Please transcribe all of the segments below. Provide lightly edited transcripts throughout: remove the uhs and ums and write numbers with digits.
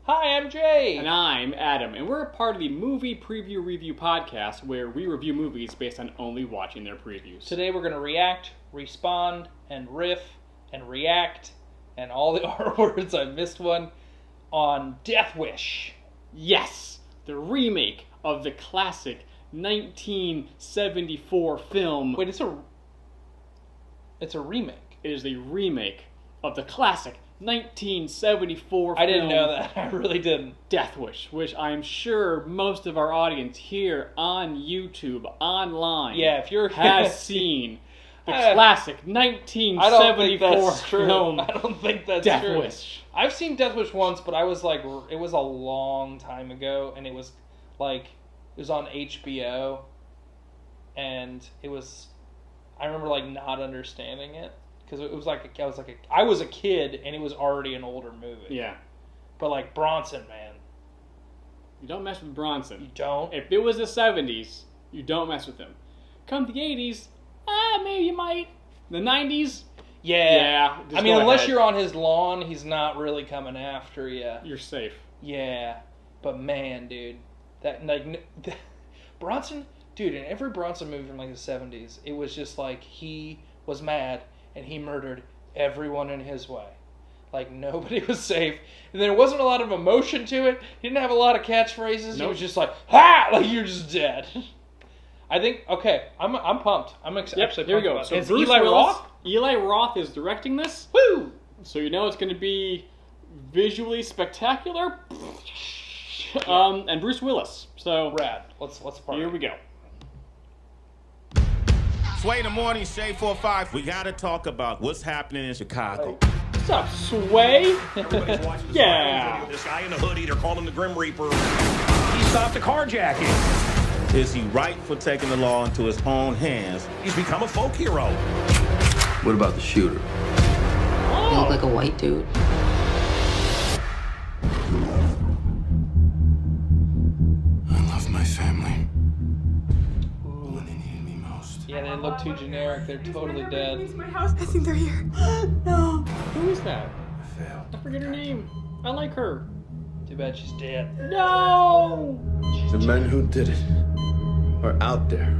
Hi, I'm Jay. And I'm Adam, and we're a part of the Movie Preview Review podcast where we review movies based on only watching their previews. Today we're going to react, respond, and riff, and react, and all the R words, I missed one, on Death Wish. Yes! The remake of the classic 1974 film. Wait, it's a remake. It is the remake of the classic 1974 film. I didn't know that. I really didn't. Death Wish, which I'm sure most of our audience here on YouTube, online, if you're has seen the classic 1974 film. I don't think that's Death true. Wish. I've seen Death Wish once, but I was like, it was a long time ago, and it was on HBO, and I remember like not understanding it. Because it was I was a kid and it was already an older movie. Yeah. But like Bronson, man. You don't mess with Bronson. You don't? If it was the 70s, you don't mess with him. Come the 80s, maybe you might. The 90s? Yeah. Just I mean, go unless ahead. you're on his lawn, he's not really coming after you. You're safe. Yeah. But man, dude. Bronson, dude, in every Bronson movie from like the 70s, it was just like he was mad and he murdered everyone in his way. Like, nobody was safe. And there wasn't a lot of emotion to it. He didn't have a lot of catchphrases. He was just like, ha! Like, you're just dead. I think, okay, I'm pumped. I'm actually pumped. Here we go. So is Bruce Eli Willis, Roth? Eli Roth is directing this. Woo! So you know it's going to be visually spectacular. And Bruce Willis. So Rad. Let's party. Here we go. Sway in the morning, Shade 4-5. We gotta talk about what's happening in Chicago. What's up, Sway? Everybody's watching this Yeah. video. This guy in the hoodie, they're calling him the Grim Reaper. He stopped a carjacking. Is he right for taking the law into his own hands? He's become a folk hero. What about the shooter? You look like a white dude. I love my family. When they needed me most. Yeah, they look too generic. They're totally dead. I think they're here. No. Who is that? I failed. I forget her name. I like her. Too bad she's dead. No! The men who did it are out there.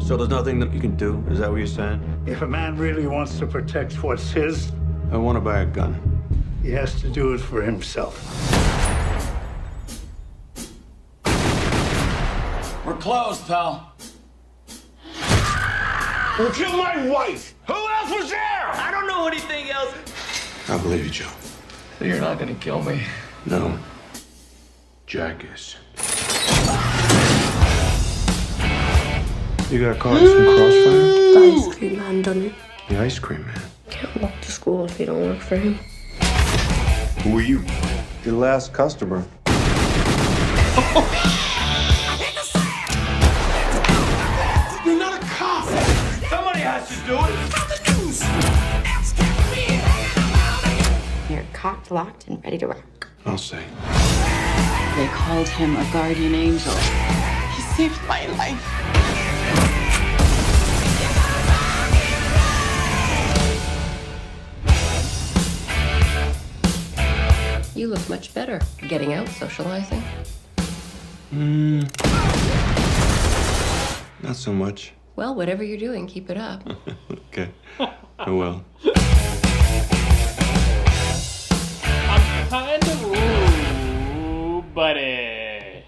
So there's nothing that you can do? Is that what you're saying? If a man really wants to protect what's his, I want to buy a gun. he has to do it for himself. We're closed, pal. Who killed my wife? Who else was there? I don't know anything else. I believe you, Joe. So you're not gonna kill me. No. Jack is. You got caught in some crossfire? The ice cream man done it. The ice cream man. Can't walk to school if you don't work for him. Who are you? Your last customer. You're not a cop. Somebody has to do it. You're cocked, locked, and ready to rock. I'll say. They called him a guardian angel. He saved my life. You look much better. Getting out, socializing. Not so much. Well, whatever you're doing, keep it up. Okay. I will. I'm kind of... Ooh, buddy.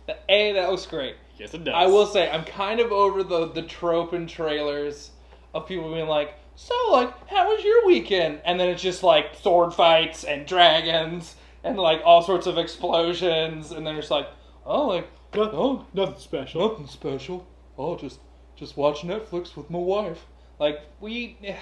That was great. Yes, it does. I will say, I'm kind of over the trope in trailers of people being like, so, like, how was your weekend? And then it's just, like, sword fights and dragons and, like, all sorts of explosions. And then it's like, oh, like, Nothing special. nothing special. Oh, just watch Netflix with my wife. Like, it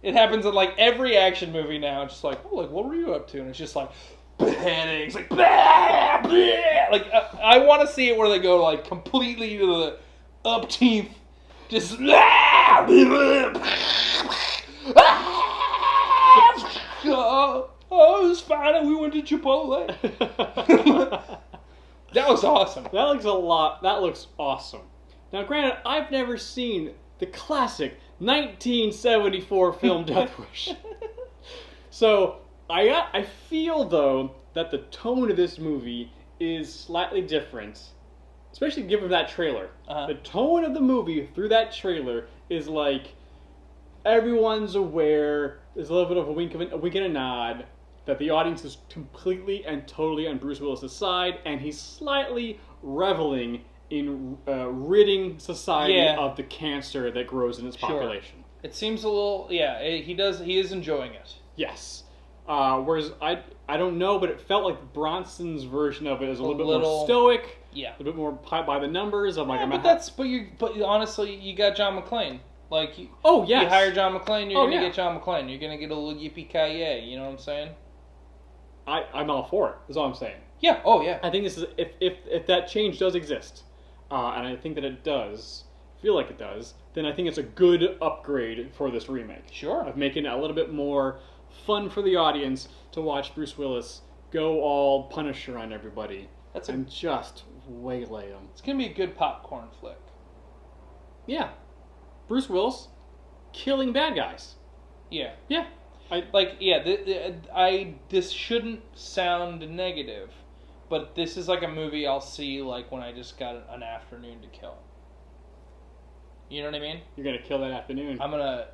happens in, like, every action movie now. It's just like, oh, like, what were you up to? And it's just like, beheadings, like, blah, blah. Like, I want to see it where they go, like, completely to the upteenth, just, blah, blah, blah. Oh, it was fine, and we went to Chipotle. That was awesome. That looks awesome. Now, granted, I've never seen the classic 1974 film Death Wish. So I feel though that the tone of this movie is slightly different, especially given that trailer. The tone of the movie through that trailer is like everyone's aware. There's a little bit of a wink and a nod that the audience is completely and totally on Bruce Willis's side, and he's slightly reveling in ridding society of the cancer that grows in its population. It seems a little, he is enjoying it. Yes. Whereas I don't know, but it felt like Bronson's version of it is a little bit more stoic. Yeah. A bit more by the numbers. I'm like, but honestly, you got John McClane. Like, you hire John McClane, you're gonna get John McClane. You're gonna get a little yippee-ki-yay. You know what I'm saying? I'm all for it. Is all I'm saying. Yeah. Oh yeah. I think this is if that change does exist, and I think that it does feel like it does, then I think it's a good upgrade for this remake. Sure. Of making it a little bit more fun for the audience to watch Bruce Willis go all Punisher on everybody and just waylay them. It's gonna be a good popcorn flick. Yeah. Bruce Willis killing bad guys. Yeah. Yeah. This shouldn't sound negative, but this is like a movie I'll see like when I just got an afternoon to kill. You know what I mean? You're gonna kill that afternoon. I'm gonna.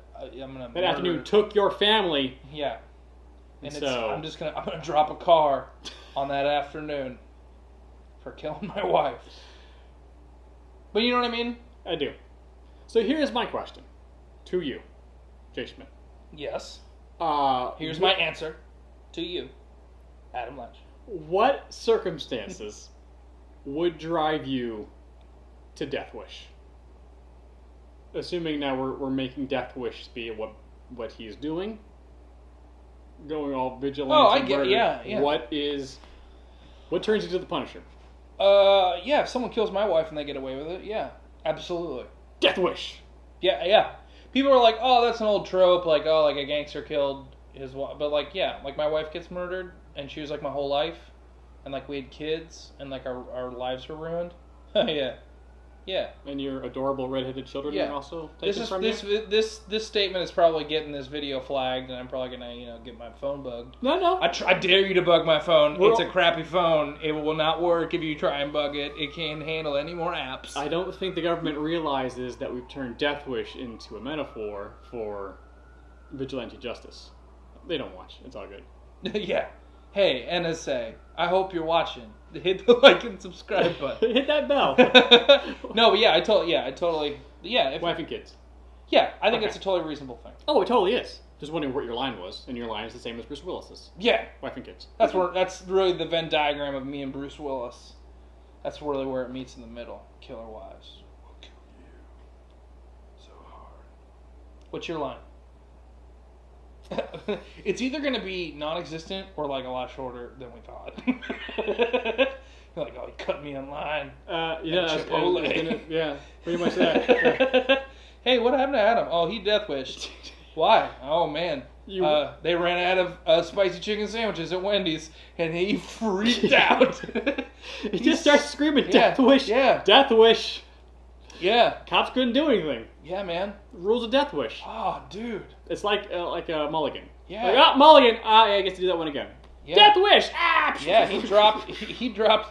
That afternoon took your family. Yeah. And so I'm gonna drop a car on that afternoon for killing my wife. But you know what I mean? I do. So here's my question to you, Jay Schmidt. Yes. Here's my answer to you, Adam Lynch. What circumstances would drive you to Death Wish? Assuming now we're making Death Wish be what he's doing, going all vigilante. Oh, I get, murder. yeah. What turns you to the Punisher? Yeah. If someone kills my wife and they get away with it, yeah, absolutely. Death Wish. Yeah. People are like, oh, that's an old trope, like, oh, like a gangster killed his wife. But, like, yeah, like my wife gets murdered, and she was, like, my whole life, and, like, we had kids, and, like, our lives were ruined. Yeah. And your adorable redheaded children are also taken from you? This statement is probably getting this video flagged, and I'm probably going to, get my phone bugged. No. I dare you to bug my phone. It's a crappy phone. It will not work if you try and bug it. It can't handle any more apps. I don't think the government realizes that we've turned Death Wish into a metaphor for vigilante justice. They don't watch. It's all good. Yeah. Hey, NSA, I hope you're watching. Hit the like and subscribe button. Hit that bell. No, but I totally. Wife and kids. Yeah, I think it's a totally reasonable thing. Oh, it totally is. Just wondering what your line was, and your line is the same as Bruce Willis's. Yeah. Wife and kids. That's really the Venn diagram of me and Bruce Willis. That's really where it meets in the middle. Killer wives will kill you so hard. What's your line? It's either going to be non-existent or like a lot shorter than we thought. You're like, oh, he cut me in line. Chipotle. Yeah, pretty much that. Yeah. Hey, what happened to Adam? Oh, he death wished. Why? Oh, man. They ran out of spicy chicken sandwiches at Wendy's, and he freaked out. He just starts screaming, Death Wish! Yeah. Death Wish! Yeah. Cops couldn't do anything. Yeah, man. Rules of Death Wish. Oh, dude. It's like a mulligan. Yeah. Like, mulligan! I get to do that one again. Yeah. Death Wish! Ah! Yeah, he dropped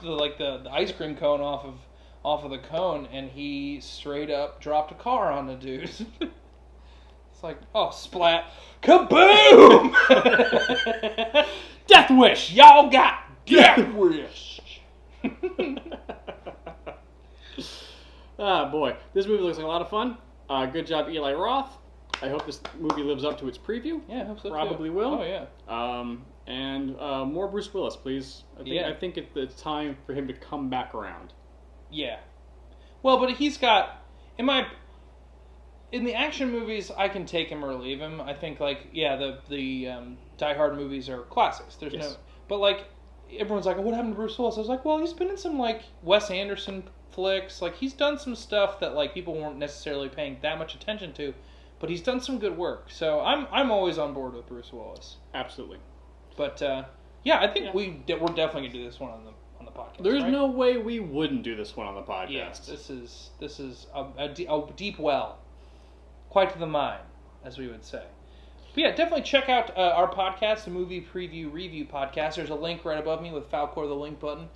the ice cream cone off of the cone, and he straight up dropped a car on the dude. It's like, oh, splat. Kaboom! Death Wish! Y'all got Death Wish! Ah, boy. This movie looks like a lot of fun. Good job, Eli Roth. I hope this movie lives up to its preview. Yeah, I hope so. Probably will. Oh, yeah. And more Bruce Willis, please. I think it's time for him to come back around. Yeah. Well, but he's got... In the action movies, I can take him or leave him. I think, the Die Hard movies are classics. There's no... But, everyone's like, oh, what happened to Bruce Willis? I was like, well, he's been in some, Wes Anderson flicks. He's done some stuff that, people weren't necessarily paying that much attention to. But he's done some good work. So I'm always on board with Bruce Willis. Absolutely. But, I think we're definitely going to do this one on the podcast. There's no way we wouldn't do this one on the podcast. Yes, this is a deep well. Quite to the mind, as we would say. But yeah, definitely check out our podcast, the Movie Preview Review Podcast. There's a link right above me with Falcor, the link button.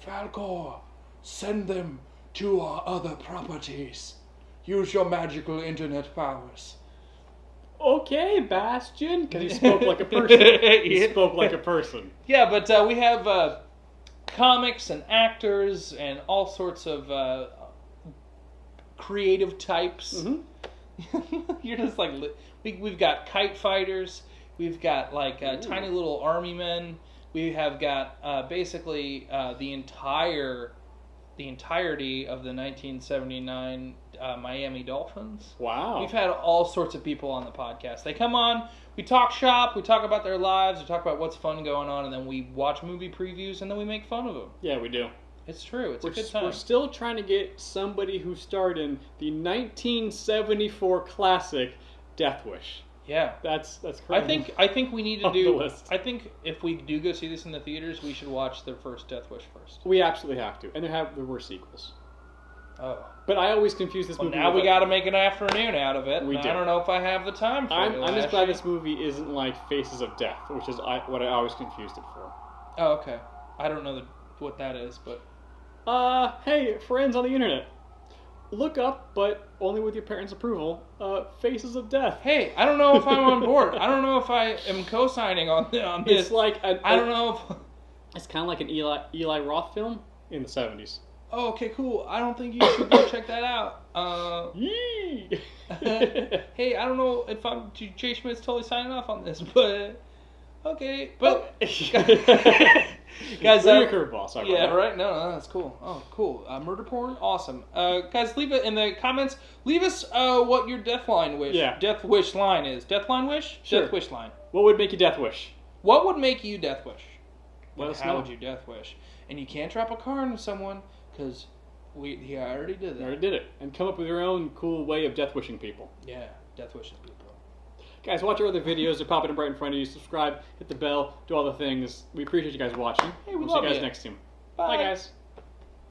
Falcor, send them to our other properties. Use your magical internet powers. Okay, Bastion. Because he spoke like a person. He spoke like a person. Yeah, but we have comics and actors and all sorts of creative types. Mm-hmm. You're just like... We've got kite fighters. We've got like tiny little army men. We have got basically the entirety of the 1979 Miami Dolphins. Wow. We've had all sorts of people on the podcast. They come on, we talk shop, we talk about their lives, we talk about what's fun going on, and then we watch movie previews, and then we make fun of them. Yeah, we do. It's true. It's a good time. We're still trying to get somebody who starred in the 1974 classic Death Wish. Yeah, that's crazy. I think we need to On the do. list. I think if we do go see this in the theaters, we should watch their first Death Wish first. We absolutely have to, and there were sequels. Oh, but I always confuse this well, movie. now we got to make an afternoon out of it. We do. I don't know if I have the time for it. I'm just glad this movie isn't like Faces of Death, which is what I always confused it for. Oh, okay. I don't know what that is, but hey, friends on the internet. Look up, but only with your parents' approval, Faces of Death. Hey, I don't know if I'm on board. I don't know if I am co-signing on this. It's like I don't know if... It's kind of like an Eli Roth film in the 70s. Oh, okay, cool. I don't think you should go check that out. Yee! Hey, I don't know if Jay Schmidt's totally signing off on this, but... Okay, but... Guys, your curveball. Sorry. Yeah, right? No, that's cool. Oh, cool. Murder porn? Awesome. Guys, leave it in the comments. Leave us what your Death Wish line is. Death line wish? Sure. Death Wish line. What would make you Death Wish? What would make you Death Wish? Let us How know. would you Death Wish? And you can't drop a card on someone, because he already did that. Already did it. And come up with your own cool way of death wishing people. Yeah, Death Wishing people. Guys, watch our other videos. They're popping up right in front of you. Subscribe, hit the bell, do all the things. We appreciate you guys watching. Hey, we we'll see love you guys you. next time. Bye. Bye, guys.